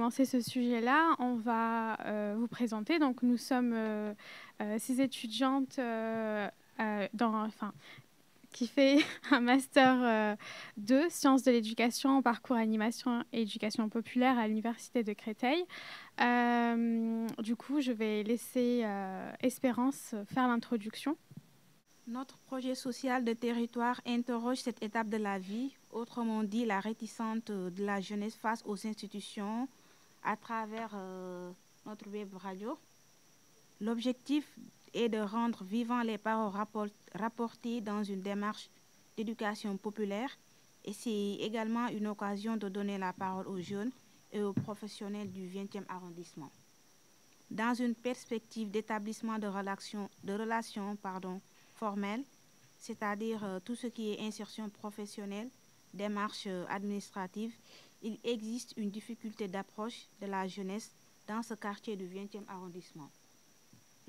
commencer ce sujet-là, on va vous présenter. Donc, nous sommes 6 étudiantes qui fait un master 2, sciences de l'éducation, parcours animation et éducation populaire à l'université de Créteil. Du coup, je vais laisser Espérance faire l'introduction. Notre projet social de territoire interroge cette étape de la vie, autrement dit la réticence de la jeunesse face aux institutions à travers notre web radio. L'objectif est de rendre vivants les paroles rapportées dans une démarche d'éducation populaire et c'est également une occasion de donner la parole aux jeunes et aux professionnels du 20e arrondissement. Dans une perspective d'établissement de relations formelles, c'est-à-dire tout ce qui est insertion professionnelle, démarche administrative, il existe une difficulté d'approche de la jeunesse dans ce quartier du 20e arrondissement.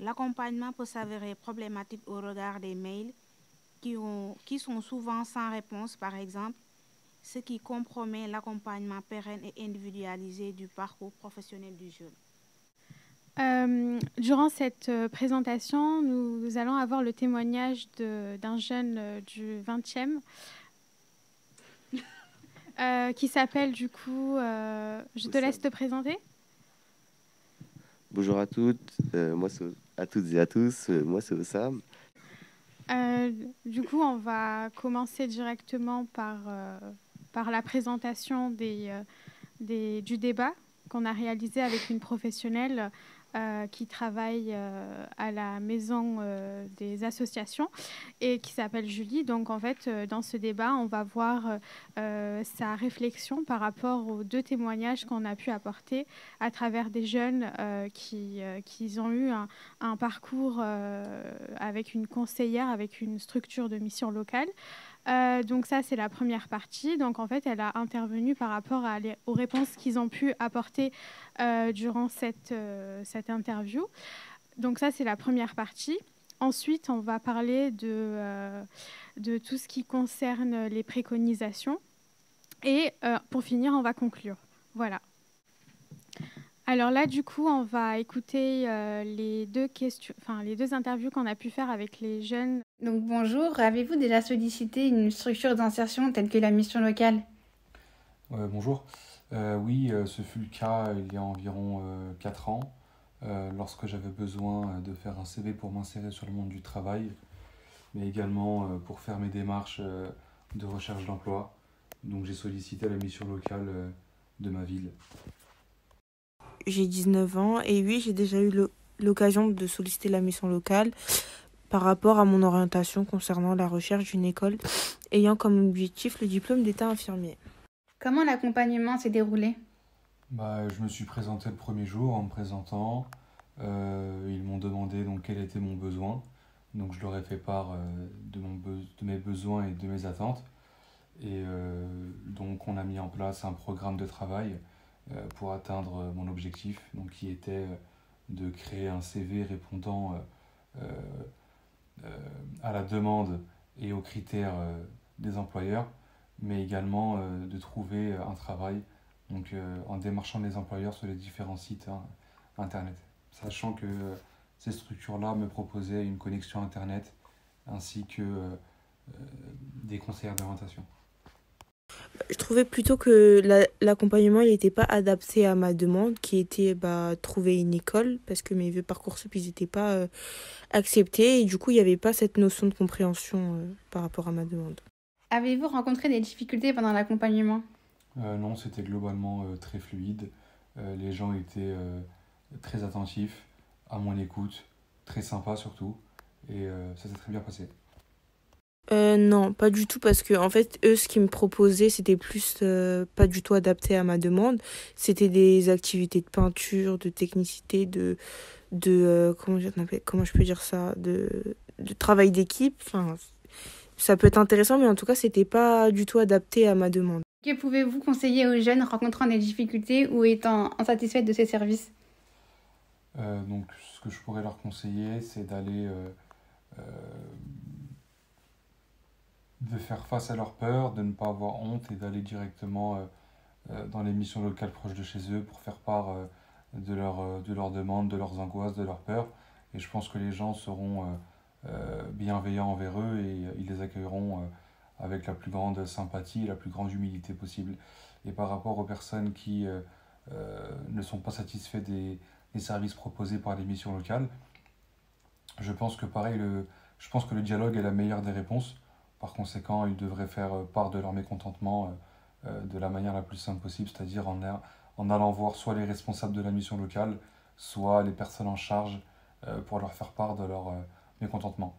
L'accompagnement peut s'avérer problématique au regard des mails qui sont souvent sans réponse, par exemple, ce qui compromet l'accompagnement pérenne et individualisé du parcours professionnel du jeune. Durant cette présentation, nous allons avoir le témoignage d'un jeune du 20e qui s'appelle du coup... je te laisse te présenter. Bonjour à toutes, à toutes et à tous, moi c'est Ossam. Du coup, on va commencer directement par la présentation du débat qu'on a réalisé avec une professionnelle qui travaille à la maison des associations et qui s'appelle Julie. Donc, en fait, dans ce débat, on va voir sa réflexion par rapport aux 2 témoignages qu'on a pu apporter à travers des jeunes qui ont eu un parcours avec une conseillère, avec une structure de mission locale. Donc ça, c'est la première partie. Donc en fait, elle a intervenu par rapport aux réponses qu'ils ont pu apporter durant cette interview. Donc ça, c'est la première partie. Ensuite, on va parler de tout ce qui concerne les préconisations. Et pour finir, on va conclure. Voilà. Alors là, du coup, on va écouter les 2 interviews qu'on a pu faire avec les jeunes. Donc bonjour, avez-vous déjà sollicité une structure d'insertion telle que la mission locale ? Bonjour. Oui, ce fut le cas il y a environ 4 ans, lorsque j'avais besoin de faire un CV pour m'insérer sur le monde du travail, mais également pour faire mes démarches de recherche d'emploi. Donc j'ai sollicité la mission locale de ma ville. J'ai 19 ans et oui, j'ai déjà eu l'occasion de solliciter la mission locale par rapport à mon orientation concernant la recherche d'une école ayant comme objectif le diplôme d'état infirmier. Comment l'accompagnement s'est déroulé ? Je me suis présenté le premier jour en me présentant. Ils m'ont demandé donc quel était mon besoin. Donc je leur ai fait part de mes besoins et de mes attentes. Et donc on a mis en place un programme de travail pour atteindre mon objectif, donc qui était de créer un CV répondant à la demande et aux critères des employeurs, mais également de trouver un travail donc, en démarchant les employeurs sur les différents sites internet, sachant que ces structures-là me proposaient une connexion internet ainsi que des conseillers d'orientation. Je trouvais plutôt que l'accompagnement n'était pas adapté à ma demande, qui était trouver une école, parce que mes vœux Parcoursup n'étaient pas acceptés, et du coup il n'y avait pas cette notion de compréhension par rapport à ma demande. Avez-vous rencontré des difficultés pendant l'accompagnement ? Non, c'était globalement très fluide. Les gens étaient très attentifs, à mon écoute, très sympas surtout, et ça s'est très bien passé. Non, pas du tout, parce que en fait, eux, ce qu'ils me proposaient, c'était plus pas du tout adapté à ma demande. C'était des activités de peinture, de technicité, comment je peux dire ça, de travail d'équipe. Enfin, ça peut être intéressant, mais en tout cas, c'était pas du tout adapté à ma demande. Que pouvez-vous conseiller aux jeunes rencontrant des difficultés ou étant insatisfaits de ces services ? Donc, ce que je pourrais leur conseiller, c'est d'aller de faire face à leur peur, de ne pas avoir honte et d'aller directement dans les missions locales proches de chez eux pour faire part de leurs demandes, de leurs angoisses, de leurs peurs. Et je pense que les gens seront bienveillants envers eux et ils les accueilleront avec la plus grande sympathie et la plus grande humilité possible. Et par rapport aux personnes qui ne sont pas satisfaits des services proposés par les missions locales, je pense que pareil, je pense que le dialogue est la meilleure des réponses. Par conséquent, ils devraient faire part de leur mécontentement de la manière la plus simple possible, c'est-à-dire en allant voir soit les responsables de la mission locale, soit les personnes en charge pour leur faire part de leur mécontentement.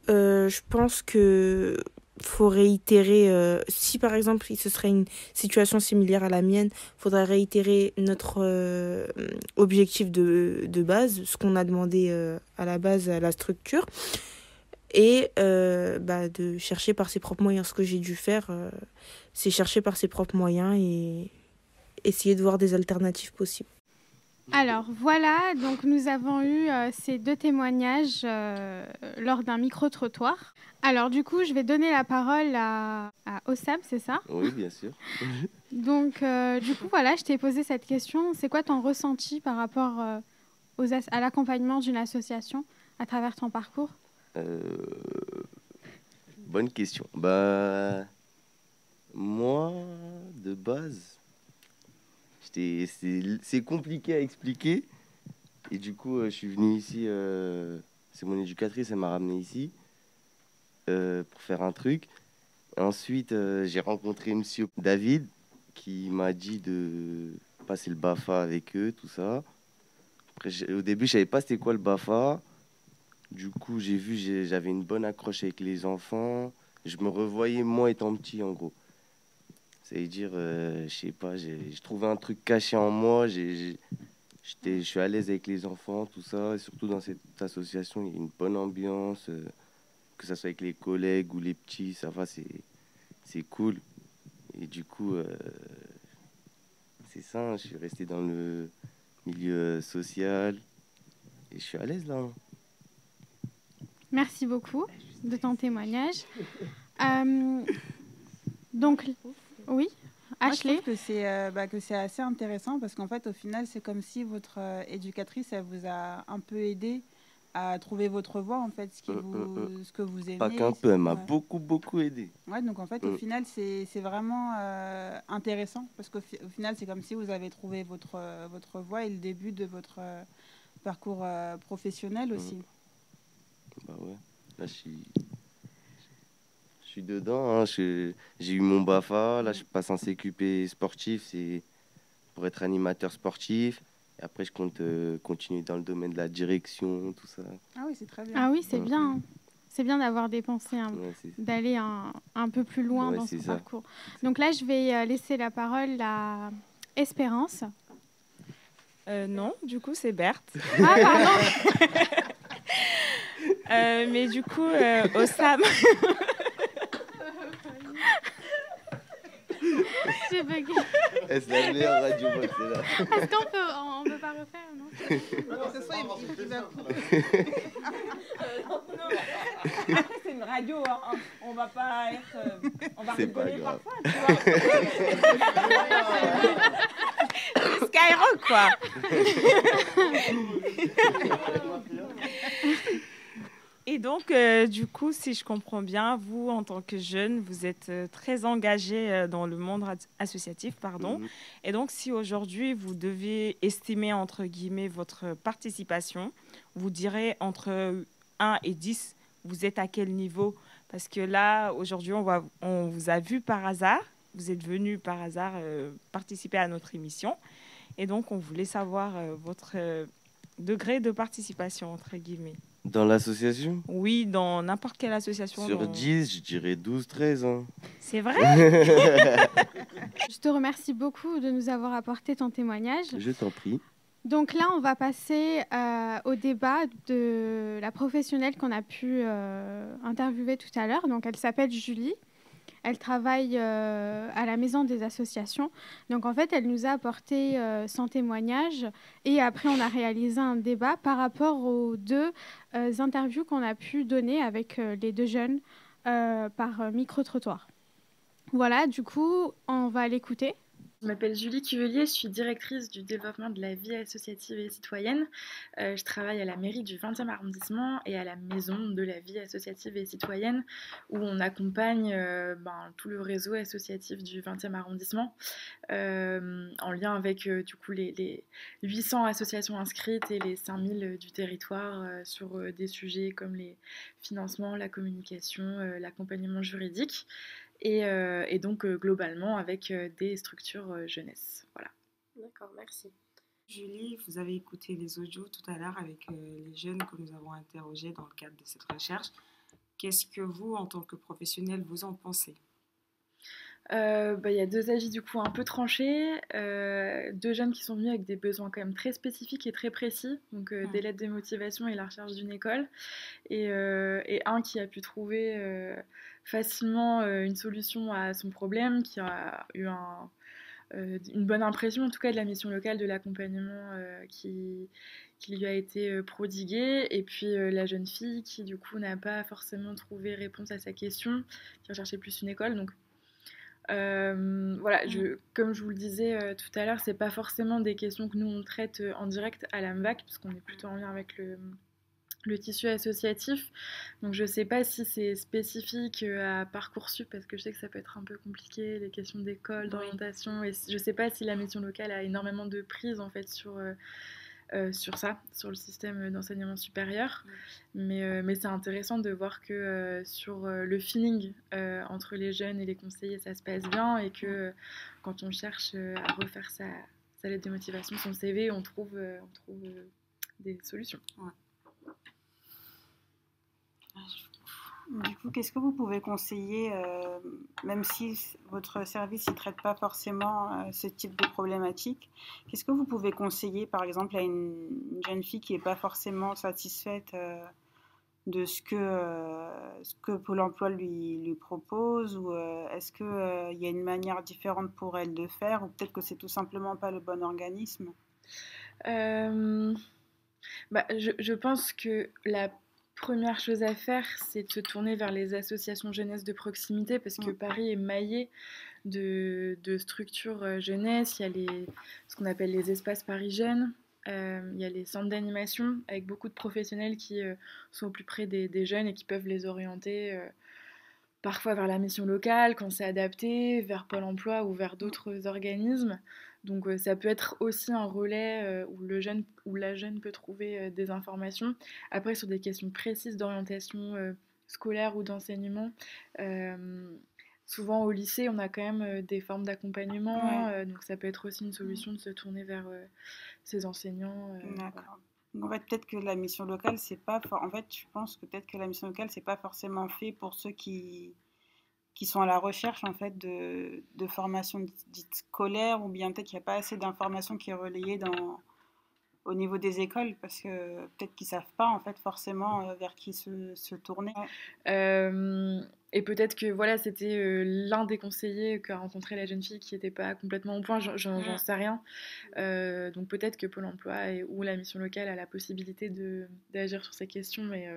Je pense que faut réitérer, si par exemple ce serait une situation similaire à la mienne, faudrait réitérer notre objectif de base, ce qu'on a demandé à la base à la structure, et de chercher par ses propres moyens. Ce que j'ai dû faire, c'est chercher par ses propres moyens et essayer de voir des alternatives possibles. Alors voilà, donc nous avons eu ces 2 témoignages lors d'un micro-trottoir. Alors du coup, je vais donner la parole à Ossam, c'est ça? Oui, bien sûr. Donc du coup, voilà, je t'ai posé cette question. C'est quoi ton ressenti par rapport à l'accompagnement d'une association à travers ton parcours? Bonne question. Moi, de base, c'est compliqué à expliquer. Et du coup, je suis venu ici. C'est mon éducatrice, elle m'a ramené ici pour faire un truc. Ensuite, j'ai rencontré monsieur David qui m'a dit de passer le BAFA avec eux, tout ça. Après, au début, je savais pas c'était quoi le BAFA. Du coup, j'ai vu, j'avais une bonne accroche avec les enfants. Je me revoyais, moi, étant petit, en gros. Ça veut dire, je sais pas, j'ai trouvé un truc caché en moi. Je suis à l'aise avec les enfants, tout ça. Et surtout dans cette association, il y a une bonne ambiance. Que ça soit avec les collègues ou les petits, ça va, c'est cool. Et du coup, c'est ça, je suis resté dans le milieu social. Et je suis à l'aise, là. Merci beaucoup de ton témoignage. Donc, oui, Ashley. Moi, je trouve que c'est assez intéressant parce qu'en fait, au final, c'est comme si votre éducatrice, elle vous a un peu aidé à trouver votre voie, en fait, ce que vous aimez. Pas qu'un peu, elle m'a beaucoup aidé. Ouais, donc en fait, au final, c'est vraiment intéressant parce qu'au final, c'est comme si vous avez trouvé votre voie et le début de votre parcours professionnel aussi. Bah ouais, là, je suis dedans, hein. J'ai eu mon BAFA, là, je passe en CQP sportif, c'est pour être animateur sportif. Et après, je compte continuer dans le domaine de la direction, tout ça. Ah oui, c'est très bien. Ah oui, c'est bien. C'est bien d'avoir des pensées, d'aller un peu plus loin dans son parcours. Donc là, je vais laisser la parole à Espérance. Non, du coup, c'est Berthe. Ah, pardon. Mais du coup, Ossam... J'ai bugué. C'est la meilleure radio, c'est là. Est-ce qu'on peut pas refaire, non? Après, c'est une radio, hein. On va pas être... on va rigoler parfois, tu vois. Skyrock, quoi. Et donc, du coup, si je comprends bien, vous, en tant que jeune, vous êtes très engagé dans le monde associatif, pardon. Et donc, si aujourd'hui, vous devez estimer, entre guillemets, votre participation, vous direz entre 1 et 10, vous êtes à quel niveau? Parce que là, aujourd'hui, on vous a vu par hasard, vous êtes venu par hasard participer à notre émission. Et donc, on voulait savoir votre degré de participation, entre guillemets. Dans l'association? Oui, dans n'importe quelle association. Sur 10, je dirais 12, 13. Hein. C'est vrai? Je te remercie beaucoup de nous avoir apporté ton témoignage. Je t'en prie. Donc là, on va passer au débat de la professionnelle qu'on a pu interviewer tout à l'heure. Donc, elle s'appelle Julie. Elle travaille à la Maison des associations. Donc, en fait, elle nous a apporté son témoignage. Et après, on a réalisé un débat par rapport aux 2 interviews qu'on a pu donner avec les 2 jeunes par micro-trottoir. Voilà, du coup, on va l'écouter. Je m'appelle Julie Cuvelier, je suis directrice du développement de la vie associative et citoyenne. Je travaille à la mairie du 20e arrondissement et à la maison de la vie associative et citoyenne où on accompagne tout le réseau associatif du 20e arrondissement en lien avec du coup les 800 associations inscrites et les 5000 du territoire sur des sujets comme les financements, la communication, l'accompagnement juridique. Et donc globalement avec des structures jeunesse. Voilà. D'accord, merci. Julie, vous avez écouté les audios tout à l'heure avec les jeunes que nous avons interrogés dans le cadre de cette recherche. Qu'est-ce que vous, en tant que professionnel, vous en pensez ? Y a 2 avis du coup un peu tranchés, 2 jeunes qui sont venus avec des besoins quand même très spécifiques et très précis, donc des lettres de motivation et la recherche d'une école, et un qui a pu trouver facilement une solution à son problème, qui a eu une bonne impression en tout cas de la mission locale, de l'accompagnement qui lui a été prodigué, et puis la jeune fille qui du coup n'a pas forcément trouvé réponse à sa question, qui recherchait plus une école. Donc voilà, comme je vous le disais tout à l'heure, c'est pas forcément des questions que nous on traite en direct à l'AMVAC, puisqu'on est plutôt en lien avec le tissu associatif. Donc je sais pas si c'est spécifique à Parcoursup, parce que je sais que ça peut être un peu compliqué, les questions d'école, d'orientation, et je sais pas si la mission locale a énormément de prise en fait sur ça, sur le système d'enseignement supérieur. Mais c'est intéressant de voir que sur le feeling entre les jeunes et les conseillers, ça se passe bien, et que quand on cherche à refaire sa lettre de motivation, son CV, on trouve des solutions. Ouais. Du coup, qu'est-ce que vous pouvez conseiller, même si votre service ne traite pas forcément ce type de problématique, qu'est-ce que vous pouvez conseiller, par exemple, à une jeune fille qui n'est pas forcément satisfaite de ce que Pôle emploi lui propose, ou est-ce qu'il y a une manière différente pour elle de faire, ou peut-être que c'est tout simplement pas le bon organisme ? Je pense que la première chose à faire, c'est de se tourner vers les associations jeunesse de proximité, parce que Paris est maillé de structures jeunesse. Il y a ce qu'on appelle les espaces Paris Jeunes, il y a les centres d'animation avec beaucoup de professionnels qui sont au plus près des jeunes et qui peuvent les orienter parfois vers la mission locale quand c'est adapté, vers Pôle emploi ou vers d'autres organismes. Donc ça peut être aussi un relais où le jeune ou la jeune peut trouver des informations. Après, sur des questions précises d'orientation scolaire ou d'enseignement, souvent au lycée, on a quand même des formes d'accompagnement. Donc ça peut être aussi une solution de se tourner vers ces enseignants. D'accord. En fait, peut-être que la mission locale, c'est pas... En fait, je pense que peut-être que la mission locale, c'est pas forcément fait pour ceux qui sont à la recherche en fait de formation dite scolaire, ou bien peut-être qu'il n'y a pas assez d'informations qui est relayée au niveau des écoles, parce que peut-être qu'ils ne savent pas en fait forcément vers qui se tourner. Et peut-être que voilà, c'était l'un des conseillers qu'a rencontré la jeune fille qui n'était pas complètement au point, j'en sais rien. Donc peut-être que Pôle emploi ou la mission locale a la possibilité d'agir sur ces questions, mais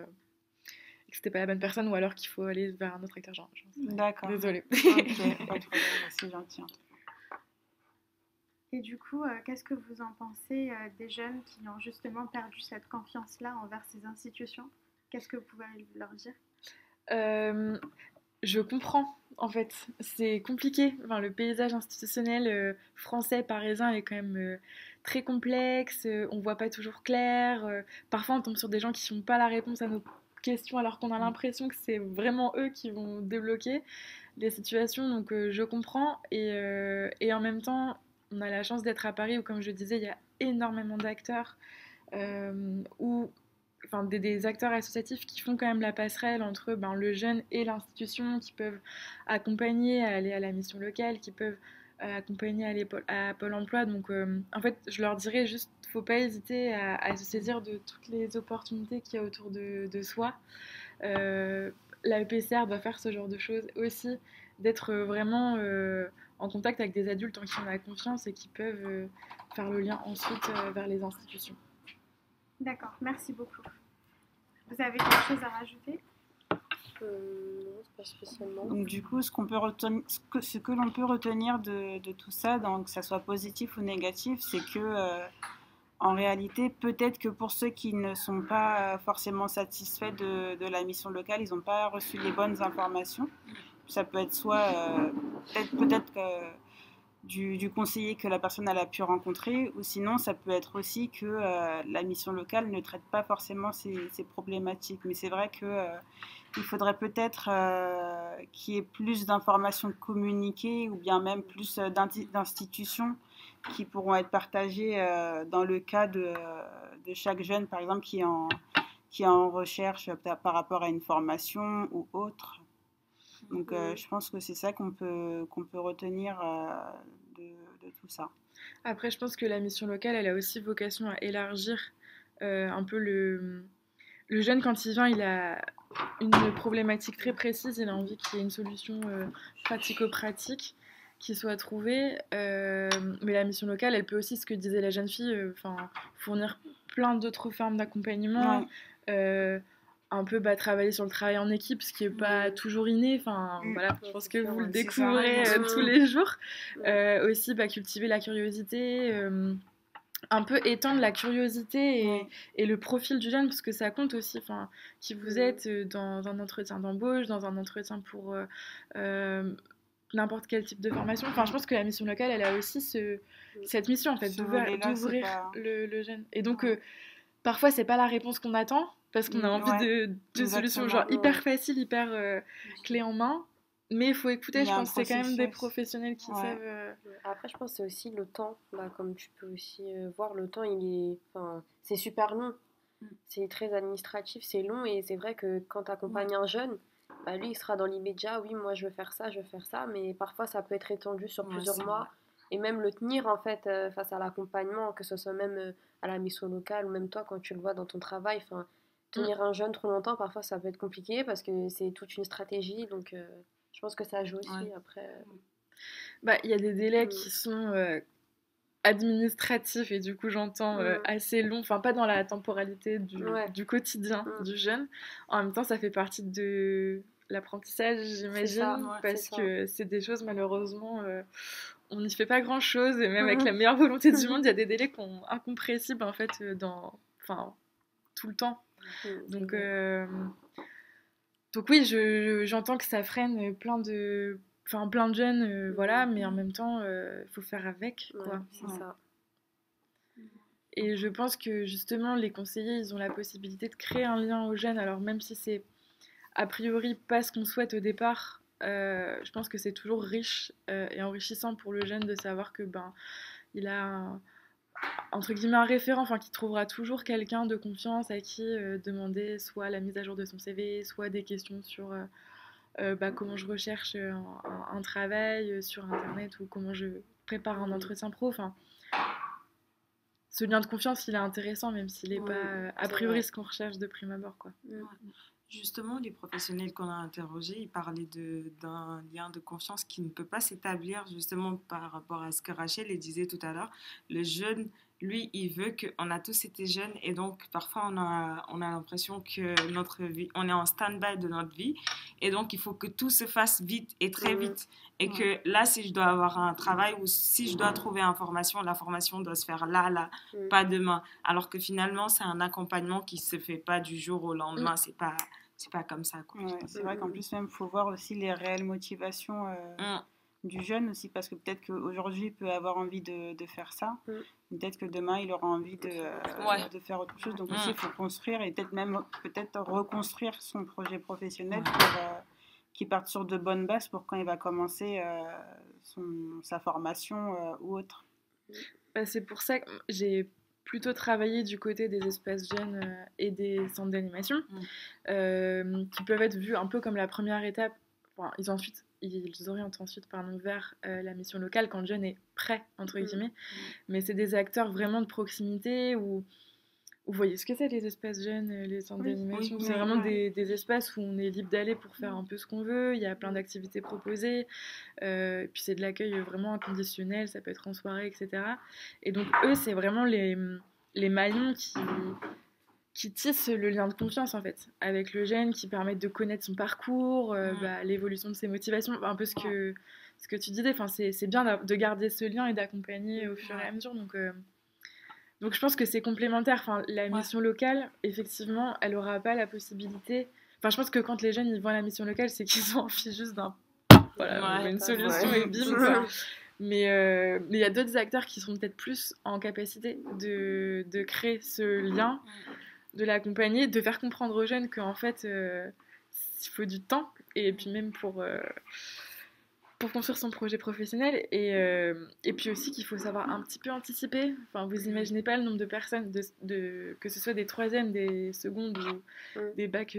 que c'était pas la bonne personne, ou alors qu'il faut aller vers un autre acteur. D'accord. Désolée. Ok, pas de problème, c'est gentil. Et du coup, qu'est-ce que vous en pensez des jeunes qui ont justement perdu cette confiance-là envers ces institutions ? Qu'est-ce que vous pouvez leur dire ? Je comprends, en fait. C'est compliqué. Enfin, le paysage institutionnel français, parisien, est quand même très complexe. On voit pas toujours clair. Parfois, on tombe sur des gens qui n'ont pas la réponse à nos questions, alors qu'on a l'impression que c'est vraiment eux qui vont débloquer les situations. Donc, je comprends. Et en même temps, on a la chance d'être à Paris où, comme je disais, il y a énormément d'acteurs des acteurs associatifs qui font quand même la passerelle entre le jeune et l'institution, qui peuvent accompagner à aller à la mission locale, qui peuvent accompagner à aller à Pôle emploi. Donc en fait, je leur dirais juste, faut pas hésiter à se saisir de toutes les opportunités qu'il y a autour de soi. La EPCR doit faire ce genre de choses aussi, d'être vraiment en contact avec des adultes en qui on a confiance et qui peuvent faire le lien ensuite vers les institutions. D'accord, merci beaucoup. Vous avez quelque chose à rajouter ? Non, pas spécialement. Donc du coup, ce que l'on peut retenir de tout ça, donc que ça soit positif ou négatif, c'est que en réalité, peut-être que pour ceux qui ne sont pas forcément satisfaits de la mission locale, ils n'ont pas reçu les bonnes informations. Ça peut être soit peut-être du conseiller que la personne elle a pu rencontrer, ou sinon ça peut être aussi que la mission locale ne traite pas forcément ces problématiques. Mais c'est vrai qu'il faudrait peut-être qu'il y ait plus d'informations communiquées ou bien même plus d'institutions qui pourront être partagées dans le cas de chaque jeune, par exemple, qui est en recherche par rapport à une formation ou autre. Donc je pense que c'est ça qu'on peut retenir de tout ça. Après, je pense que la mission locale, elle a aussi vocation à élargir un peu le jeune. Quand il vient, il a une problématique très précise, il a envie qu'il y ait une solution pratico-pratique qui soit trouvée. Mais la mission locale, elle peut aussi, ce que disait la jeune fille, fournir plein d'autres formes d'accompagnement. Ouais. Un peu travailler sur le travail en équipe, ce qui n'est pas toujours inné. Voilà, je pense que vous le découvrez tous les jours. Aussi, cultiver la curiosité, un peu étendre la curiosité et le profil du jeune, parce que ça compte aussi. Qui vous êtes dans un entretien d'embauche, dans un entretien pour n'importe quel type de formation. Je pense que la mission locale, elle a aussi cette mission, en fait, d'ouvrir le jeune. Et donc, parfois, c'est pas la réponse qu'on attend, parce qu'on a envie de solutions hyper faciles, hyper clés en main. Mais il faut écouter, je pense que c'est quand même des professionnels qui savent... Après, je pense que c'est aussi le temps. Comme tu peux aussi voir, le temps, c'est super long. C'est très administratif, c'est long. Et c'est vrai que quand tu accompagnes un jeune, lui, il sera dans l'immédiat. Oui, moi, je veux faire ça. Mais parfois, ça peut être étendu sur plusieurs mois. Et même le tenir, en fait, face à l'accompagnement, que ce soit même à la mission locale ou même toi, quand tu le vois dans ton travail, tenir un jeune trop longtemps, parfois, ça peut être compliqué parce que c'est toute une stratégie. Donc... je pense que ça joue aussi après. Il y a des délais qui sont administratifs et du coup j'entends assez longs, pas dans la temporalité du quotidien du jeune. En même temps, ça fait partie de l'apprentissage, j'imagine, parce que c'est des choses malheureusement on n'y fait pas grand chose et même avec la meilleure volonté du monde, il y a des délais incompressibles en fait tout le temps. Donc oui, j'entends que ça freine plein de jeunes, voilà, mais en même temps, il faut faire avec, quoi. C'est ça. Et je pense que justement, les conseillers, ils ont la possibilité de créer un lien aux jeunes. Alors même si c'est a priori pas ce qu'on souhaite au départ, je pense que c'est toujours riche et enrichissant pour le jeune de savoir que il a entre guillemets un référent, qui trouvera toujours quelqu'un de confiance à qui demander soit la mise à jour de son CV, soit des questions sur comment je recherche un travail sur internet ou comment je prépare un entretien pro. Ce lien de confiance, il est intéressant, même s'il n'est pas a priori ce qu'on recherche de prime abord, quoi. Justement, les professionnels qu'on a interrogés, ils parlaient d'un lien de confiance qui ne peut pas s'établir justement par rapport à ce que Rachel disait tout à l'heure. Le jeune, lui, il veut qu'on a tous été jeunes et donc parfois on a l'impression que notre vie, on est en stand-by de notre vie et donc il faut que tout se fasse vite et très vite. Et que là, si je dois avoir un travail ou si je dois trouver information, la formation doit se faire là, pas demain. Alors que finalement, c'est un accompagnement qui se fait pas du jour au lendemain. C'est pas comme ça, quoi. C'est vrai qu'en plus, même, il faut voir aussi les réelles motivations du jeune aussi, parce que peut-être qu'aujourd'hui, il peut avoir envie de faire ça. Peut-être que demain, il aura envie de faire autre chose. Donc aussi, il faut construire et peut-être reconstruire son projet professionnel pour qu'il parte sur de bonnes bases pour quand il va commencer sa formation ou autre. C'est pour ça que j'ai plutôt travaillé du côté des espaces jeunes et des centres d'animation qui peuvent être vus un peu comme la première étape. Ils orientent ensuite vers la mission locale quand le jeune est prêt, entre guillemets. Mais c'est des acteurs vraiment de proximité où vous voyez ce que c'est les espaces jeunes, les centres d'animation. C'est vraiment des espaces où on est libre d'aller pour faire un peu ce qu'on veut. Il y a plein d'activités proposées. Et puis c'est de l'accueil vraiment inconditionnel. Ça peut être en soirée, etc. Et donc eux, c'est vraiment les maillons qui tissent le lien de confiance en fait avec le jeune, qui permettent de connaître son parcours, l'évolution de ses motivations, un peu ce que tu disais. Enfin, c'est bien de garder ce lien et d'accompagner au fur et à mesure. Donc je pense que c'est complémentaire. Enfin, la mission locale, effectivement, elle n'aura pas la possibilité. Enfin, je pense que quand les jeunes ils voient la mission locale, c'est qu'ils s'en fichent juste une solution et bim. Quoi. Mais il y a d'autres acteurs qui seront peut-être plus en capacité de créer ce lien, de l'accompagner, de faire comprendre aux jeunes qu'en fait, il faut du temps, et puis même pour construire son projet professionnel, et puis aussi qu'il faut savoir un petit peu anticiper. Enfin, vous imaginez pas le nombre de personnes, que ce soit des troisièmes, des secondes ou des bacs,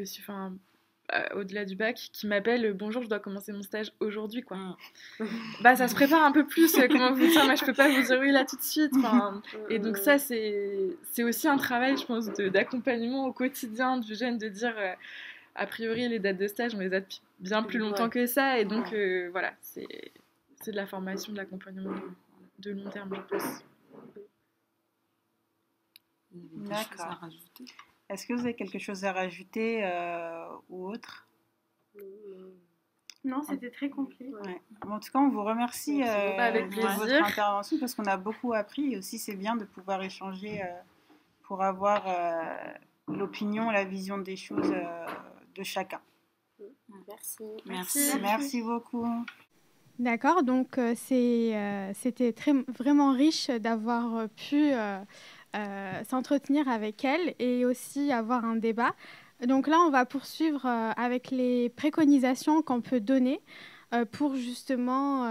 au-delà du bac, qui m'appellent: bonjour, je dois commencer mon stage aujourd'hui, quoi. Ça se prépare un peu plus, comment vous dire, moi je peux pas vous dire oui là tout de suite. Et donc ça c'est aussi un travail, je pense, d'accompagnement au quotidien du jeune, de dire a priori les dates de stage on les a depuis bien plus longtemps que ça, et donc voilà, c'est de la formation, de l'accompagnement de long terme, je pense. D'accord. Est-ce que vous avez quelque chose à rajouter ou autre? Non, c'était très complet. Ouais. Bon, en tout cas, on vous remercie de votre intervention, parce qu'on a beaucoup appris, et aussi c'est bien de pouvoir échanger pour avoir l'opinion, la vision des choses de chacun. Merci beaucoup. D'accord, donc c'était vraiment riche d'avoir pu s'entretenir avec elle et aussi avoir un débat. Donc là, on va poursuivre avec les préconisations qu'on peut donner pour justement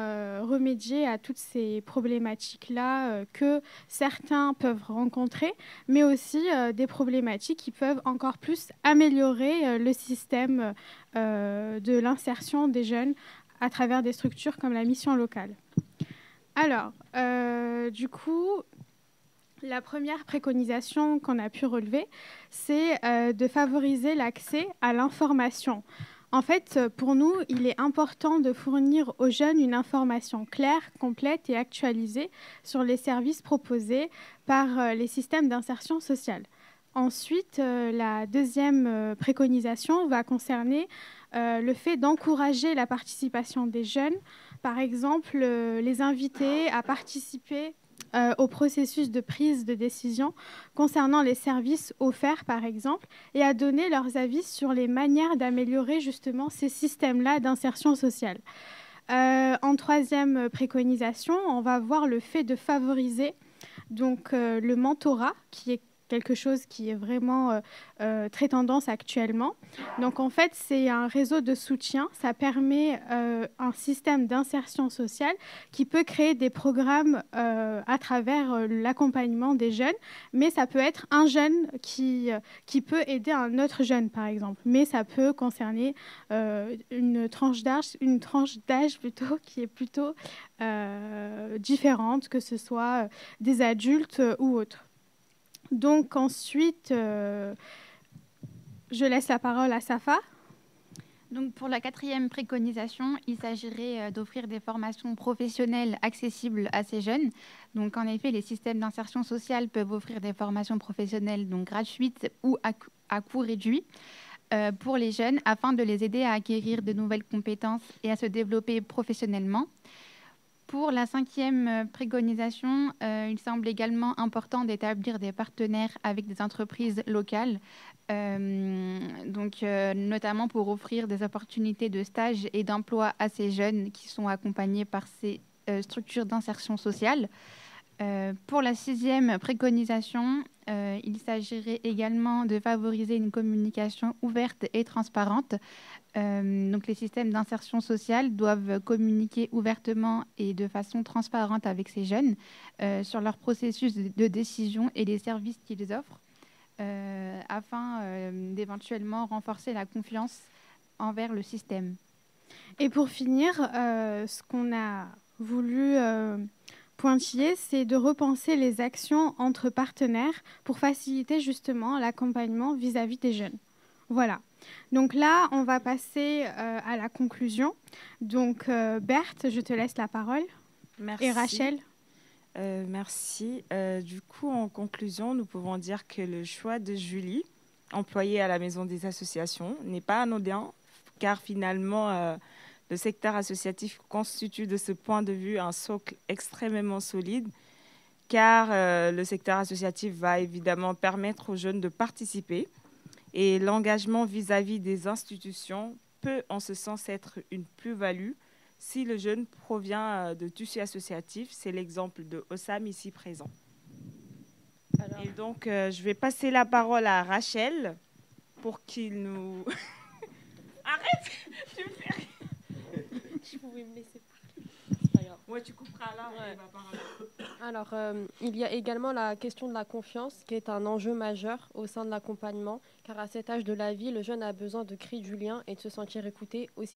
remédier à toutes ces problématiques-là que certains peuvent rencontrer, mais aussi des problématiques qui peuvent encore plus améliorer le système de l'insertion des jeunes à travers des structures comme la mission locale. Alors, du coup, la première préconisation qu'on a pu relever, c'est de favoriser l'accès à l'information. En fait, pour nous, il est important de fournir aux jeunes une information claire, complète et actualisée sur les services proposés par les systèmes d'insertion sociale. Ensuite, la deuxième préconisation va concerner le fait d'encourager la participation des jeunes, par exemple les inviter à participer au processus de prise de décision concernant les services offerts, par exemple, et à donner leurs avis sur les manières d'améliorer justement ces systèmes-là d'insertion sociale. En troisième préconisation, on va voir le fait de favoriser donc, le mentorat, qui est quelque chose qui est vraiment très tendance actuellement. Donc, en fait, c'est un réseau de soutien. Ça permet un système d'insertion sociale qui peut créer des programmes à travers l'accompagnement des jeunes. Mais ça peut être un jeune qui peut aider un autre jeune, par exemple. Mais ça peut concerner une tranche d'âge plutôt qui est plutôt différente, que ce soit des adultes ou autres. Donc ensuite, je laisse la parole à Safa. Donc pour la quatrième préconisation, il s'agirait d'offrir des formations professionnelles accessibles à ces jeunes. Donc en effet, les systèmes d'insertion sociale peuvent offrir des formations professionnelles donc gratuites ou à coût réduit pour les jeunes, afin de les aider à acquérir de nouvelles compétences et à se développer professionnellement. Pour la cinquième préconisation, il semble également important d'établir des partenaires avec des entreprises locales, notamment pour offrir des opportunités de stage et d'emploi à ces jeunes qui sont accompagnés par ces structures d'insertion sociale. Pour la sixième préconisation, il s'agirait également de favoriser une communication ouverte et transparente. Donc les systèmes d'insertion sociale doivent communiquer ouvertement et de façon transparente avec ces jeunes sur leur processus de décision et les services qu'ils offrent, afin d'éventuellement renforcer la confiance envers le système. Et pour finir, ce qu'on a voulu pointiller, c'est de repenser les actions entre partenaires pour faciliter justement l'accompagnement vis-à-vis des jeunes. Voilà. Donc là, on va passer à la conclusion. Donc Berthe, je te laisse la parole. Merci. Et Rachel. Merci. Du coup, en conclusion, nous pouvons dire que le choix de Julie employés à la Maison des associations n'est pas anodin, car finalement, le secteur associatif constitue de ce point de vue un socle extrêmement solide, car le secteur associatif va évidemment permettre aux jeunes de participer et l'engagement vis-à-vis des institutions peut en ce sens être une plus-value si le jeune provient de tissu associatif. C'est l'exemple de Hossam ici présent. Alors... Et donc, je vais passer la parole à Rachel pour qu'il nous... Arrête, tu me fais rien. Je pouvais me laisser parler. C'est pas grave. Ouais, tu couperas là. Ouais. Va parler. Alors, il y a également la question de la confiance qui est un enjeu majeur au sein de l'accompagnement, car à cet âge de la vie, le jeune a besoin de créer du lien et de se sentir écouté aussi